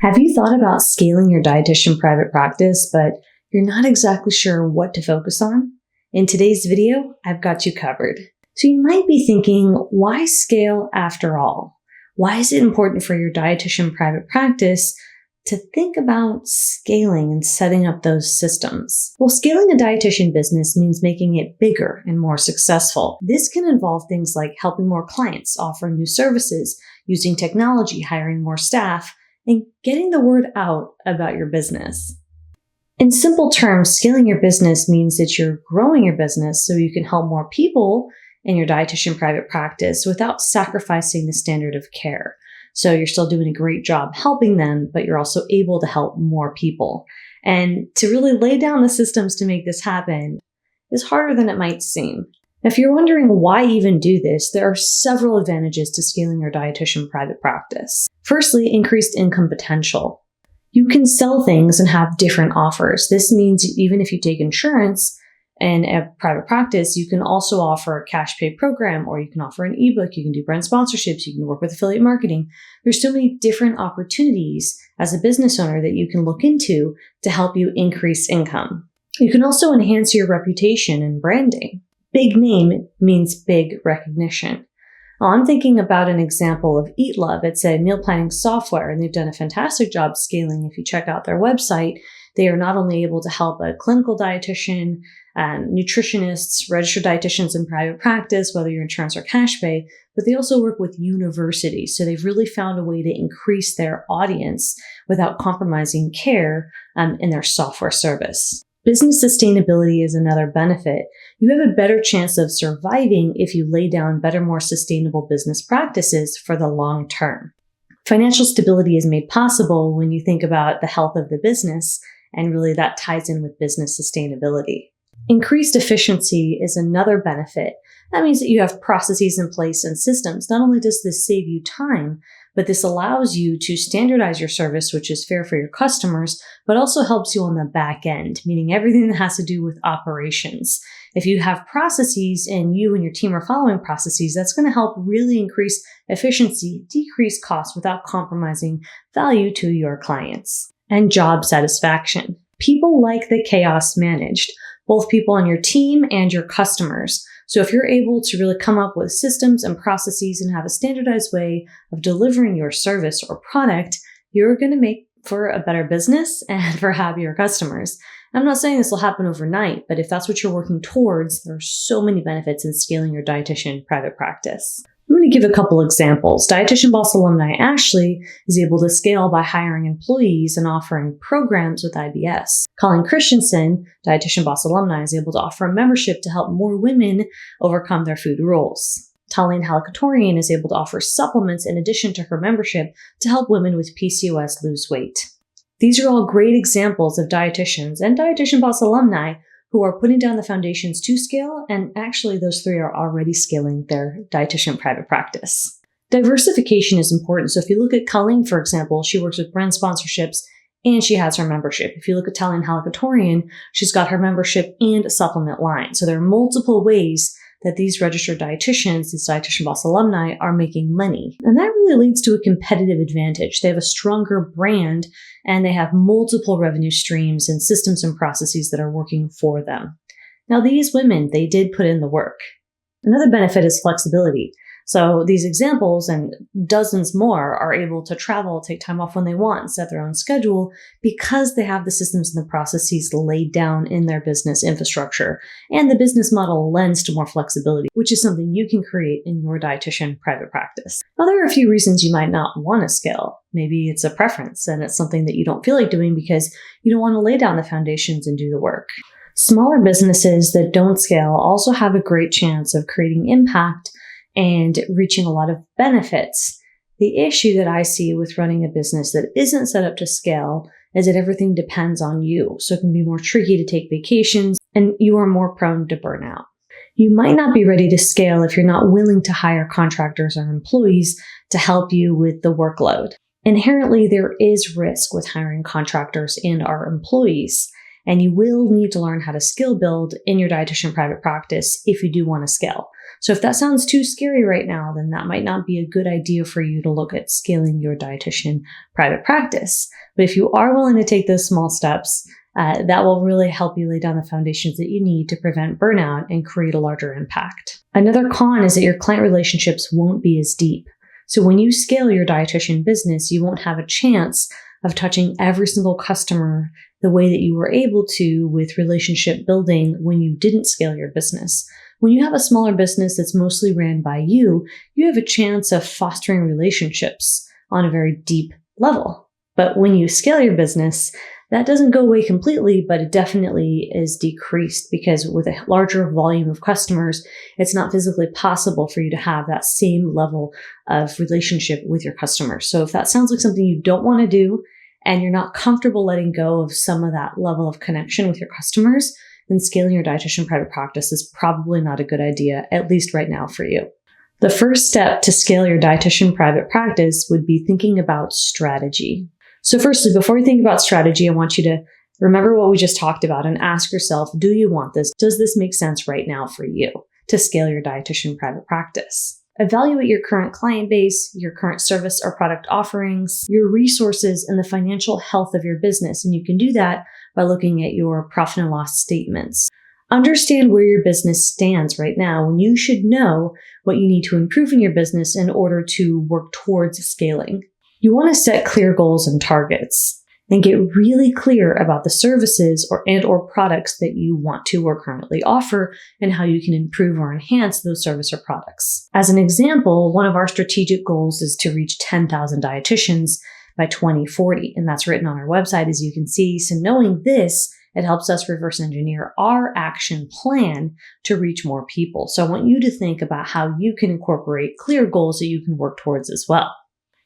Have you thought about scaling your dietitian private practice, but you're not exactly sure what to focus on? In today's video, I've got you covered. So you might be thinking, why scale after all? Why is it important for your dietitian private practice to think about scaling and setting up those systems? Well, scaling a dietitian business means making it bigger and more successful. This can involve things like helping more clients, offering new services, using technology, hiring more staff, and getting the word out about your business. In simple terms, scaling your business means that you're growing your business so you can help more people in your dietitian private practice without sacrificing the standard of care. So you're still doing a great job helping them, but you're also able to help more people. And to really lay down the systems to make this happen is harder than it might seem. If you're wondering why even do this, there are several advantages to scaling your dietitian private practice. Firstly, increased income potential. You can sell things and have different offers. This means even if you take insurance in a private practice, you can also offer a cash pay program, or you can offer an ebook, you can do brand sponsorships, you can work with affiliate marketing. There's so many different opportunities as a business owner that you can look into to help you increase income. You can also enhance your reputation and branding. Big name means big recognition. I'm thinking about an example of Eat Love. It's a meal planning software, and they've done a fantastic job scaling. If you check out their website, they are not only able to help a clinical dietitian, nutritionists, registered dietitians in private practice, whether you're insurance or cash pay, but they also work with universities. So they've really found a way to increase their audience without compromising care in their software service. Business sustainability is another benefit. You have a better chance of surviving if you lay down better, more sustainable business practices for the long term. Financial stability is made possible when you think about the health of the business, and really that ties in with business sustainability. Increased efficiency is another benefit. That means that you have processes in place and systems. Not only does this save you time, but this allows you to standardize your service, which is fair for your customers, but also helps you on the back end, meaning everything that has to do with operations. If you have processes and you and your team are following processes, that's going to help really increase efficiency, decrease costs without compromising value to your clients. And job satisfaction. People like the chaos managed, both people on your team and your customers. So if you're able to really come up with systems and processes and have a standardized way of delivering your service or product, you're going to make for a better business and for happier customers. I'm not saying this will happen overnight, but if that's what you're working towards, there are so many benefits in scaling your dietitian private practice. I'm going to give a couple examples. Dietitian Boss alumni Ashley is able to scale by hiring employees and offering programs with IBS. Colleen Christensen, Dietitian Boss alumni, is able to offer a membership to help more women overcome their food rules. Talene Halakatorian is able to offer supplements in addition to her membership to help women with PCOS lose weight. These are all great examples of dietitians and Dietitian Boss alumni who are putting down the foundations to scale, and actually those three are already scaling their dietitian private practice. Diversification is important. So if you look at Colleen, for example, she works with brand sponsorships and she has her membership. If you look at Talene Halakatorian, she's got her membership and a supplement line. So there are multiple ways that these registered dietitians, these Dietitian Boss alumni, are making money. And that really leads to a competitive advantage. They have a stronger brand and they have multiple revenue streams and systems and processes that are working for them. Now, these women, they did put in the work. Another benefit is flexibility. So these examples and dozens more are able to travel, take time off when they want, set their own schedule because they have the systems and the processes laid down in their business infrastructure. And the business model lends to more flexibility, which is something you can create in your dietitian private practice. Now, there are a few reasons you might not want to scale. Maybe it's a preference and it's something that you don't feel like doing because you don't want to lay down the foundations and do the work. Smaller businesses that don't scale also have a great chance of creating impact and reaching a lot of benefits. The issue that I see with running a business that isn't set up to scale is that everything depends on you. So it can be more tricky to take vacations and you are more prone to burnout. You might not be ready to scale if you're not willing to hire contractors or employees to help you with the workload. Inherently, there is risk with hiring contractors and our employees, and you will need to learn how to skill build in your dietitian private practice if you do want to scale. So if that sounds too scary right now, then that might not be a good idea for you to look at scaling your dietitian private practice. But if you are willing to take those small steps, that will really help you lay down the foundations that you need to prevent burnout and create a larger impact. Another con is that your client relationships won't be as deep. So when you scale your dietitian business, you won't have a chance of touching every single customer the way that you were able to with relationship building when you didn't scale your business. When you have a smaller business that's mostly ran by you, you have a chance of fostering relationships on a very deep level. But when you scale your business, that doesn't go away completely, but it definitely is decreased because with a larger volume of customers, it's not physically possible for you to have that same level of relationship with your customers. So if that sounds like something you don't want to do and you're not comfortable letting go of some of that level of connection with your customers, then scaling your dietitian private practice is probably not a good idea, at least right now for you. The first step to scale your dietitian private practice would be thinking about strategy. So firstly, before you think about strategy, I want you to remember what we just talked about and ask yourself, do you want this? Does this make sense right now for you to scale your dietitian private practice? Evaluate your current client base, your current service or product offerings, your resources, and the financial health of your business. And you can do that by looking at your profit and loss statements. Understand where your business stands right now, and you should know what you need to improve in your business in order to work towards scaling. You want to set clear goals and targets and get really clear about the services or products that you want to or currently offer and how you can improve or enhance those service or products. As an example, one of our strategic goals is to reach 10,000 dietitians by 2040, and that's written on our website, as you can see. So knowing this, it helps us reverse engineer our action plan to reach more people. So I want you to think about how you can incorporate clear goals that you can work towards as well.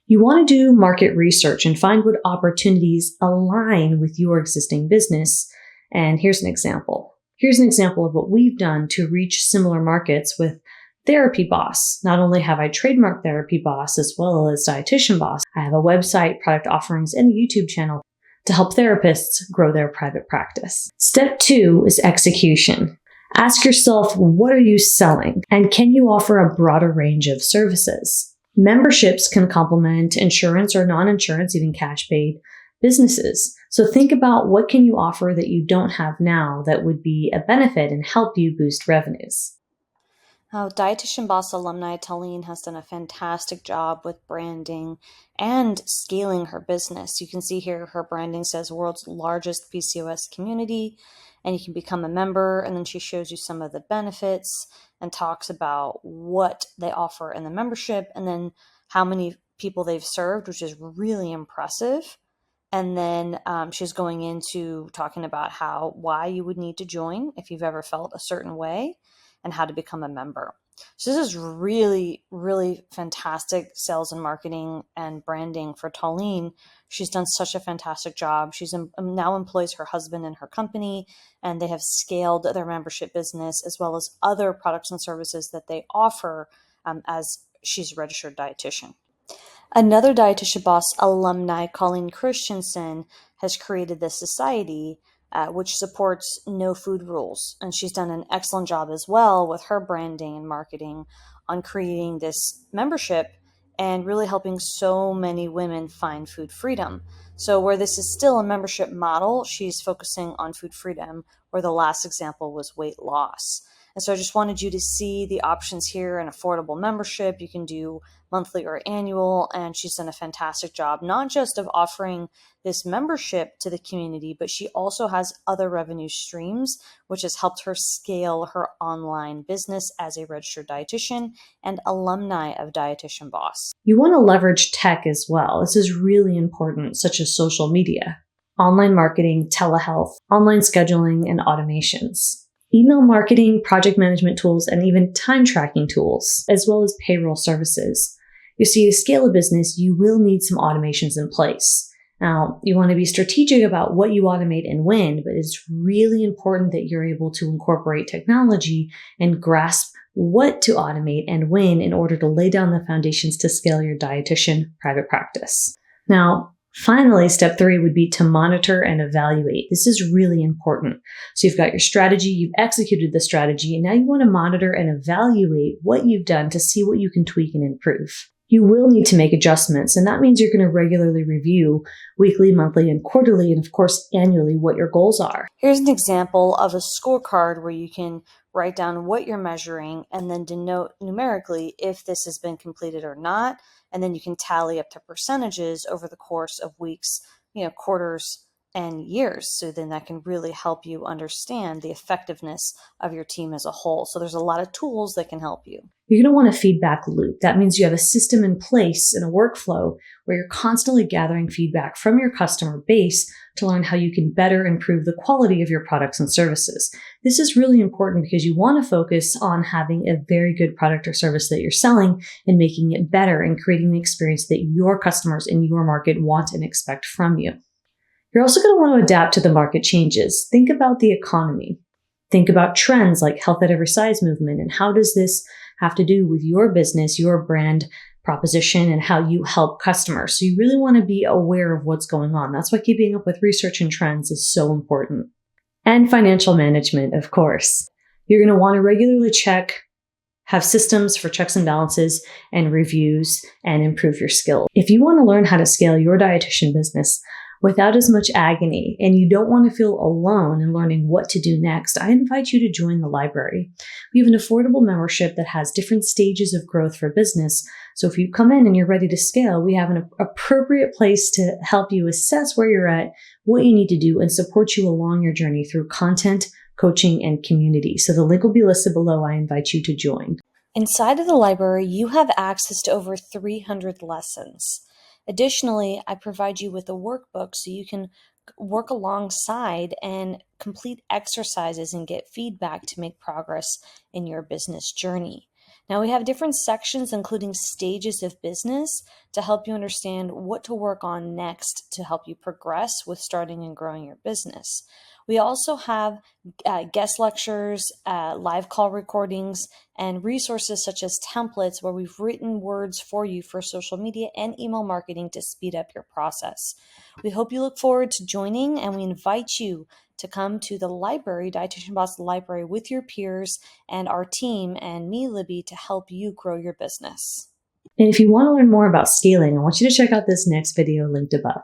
You want to do market research and find what opportunities align with your existing business. And here's an example. Here's an example of what we've done to reach similar markets with Therapy Boss. Not only have I trademarked Therapy Boss as well as Dietitian Boss, I have a website, product offerings, and a YouTube channel to help therapists grow their private practice. Step 2 is execution. Ask yourself, what are you selling? And can you offer a broader range of services? Memberships can complement insurance or non-insurance, even cash-paid businesses. So think about what can you offer that you don't have now that would be a benefit and help you boost revenues. Dietitian Boss alumni Talene has done a fantastic job with branding and scaling her business. You can see here her branding says world's largest PCOS community, and you can become a member, and then she shows you some of the benefits and talks about what they offer in the membership and then how many people they've served, which is really impressive. And then she's going into talking about why you would need to join if you've ever felt a certain way and how to become a member. So this is really, really fantastic sales and marketing and branding for Talene. She's done such a fantastic job. She's now employs her husband in her company, and they have scaled their membership business as well as other products and services that they offer as she's a registered dietitian. Another Dietitian Boss alumni, Colleen Christensen, has created this society which supports no food rules. And she's done an excellent job as well with her branding and marketing on creating this membership and really helping so many women find food freedom. So where this is still a membership model, she's focusing on food freedom, where the last example was weight loss. And so I just wanted you to see the options here: an affordable membership. You can do monthly or annual, and she's done a fantastic job, not just of offering this membership to the community, but she also has other revenue streams, which has helped her scale her online business as a registered dietitian and alumni of Dietitian Boss. You want to leverage tech as well. This is really important, such as social media, online marketing, telehealth, online scheduling, and automations. Email marketing, project management tools, and even time tracking tools, as well as payroll services. You see, to scale a business, you will need some automations in place. Now, you want to be strategic about what you automate and when, but it's really important that you're able to incorporate technology and grasp what to automate and when in order to lay down the foundations to scale your dietitian private practice. Now, Finally, step 3 would be to monitor and evaluate. This is really important. So you've got your strategy, you've executed the strategy, and now you want to monitor and evaluate what you've done to see what you can tweak and improve. You will need to make adjustments, and that means you're going to regularly review weekly, monthly, and quarterly, and of course, annually, what your goals are. Here's an example of a scorecard where you can write down what you're measuring and then denote numerically if this has been completed or not. And then you can tally up to percentages over the course of weeks, quarters, and years. So then that can really help you understand the effectiveness of your team as a whole. So there's a lot of tools that can help you. You're going to want a feedback loop. That means you have a system in place and a workflow where you're constantly gathering feedback from your customer base to learn how you can better improve the quality of your products and services. This is really important because you want to focus on having a very good product or service that you're selling and making it better and creating the experience that your customers in your market want and expect from you. You're also going to want to adapt to the market changes. Think about the economy. Think about trends like health at every size movement, and how does this have to do with your business, your brand proposition, and how you help customers. So you really want to be aware of what's going on. That's why keeping up with research and trends is so important. And financial management, of course. You're going to want to regularly have systems for checks and balances and reviews, and improve your skills. If you want to learn how to scale your dietitian business without as much agony, and you don't want to feel alone in learning what to do next, I invite you to join the library. We have an affordable membership that has different stages of growth for business. So if you come in and you're ready to scale, we have an appropriate place to help you assess where you're at, what you need to do, and support you along your journey through content, coaching, and community. So the link will be listed below. I invite you to join. Inside of the library, you have access to over 300 lessons. Additionally, I provide you with a workbook so you can work alongside and complete exercises and get feedback to make progress in your business journey. Now, we have different sections, including stages of business, to help you understand what to work on next to help you progress with starting and growing your business. We also have guest lectures, live call recordings, and resources such as templates where we've written words for you for social media and email marketing to speed up your process. We hope you look forward to joining, and we invite you to come to the library, Dietitian Boss Library, with your peers and our team and me, Libby, to help you grow your business. And if you want to learn more about scaling, I want you to check out this next video linked above.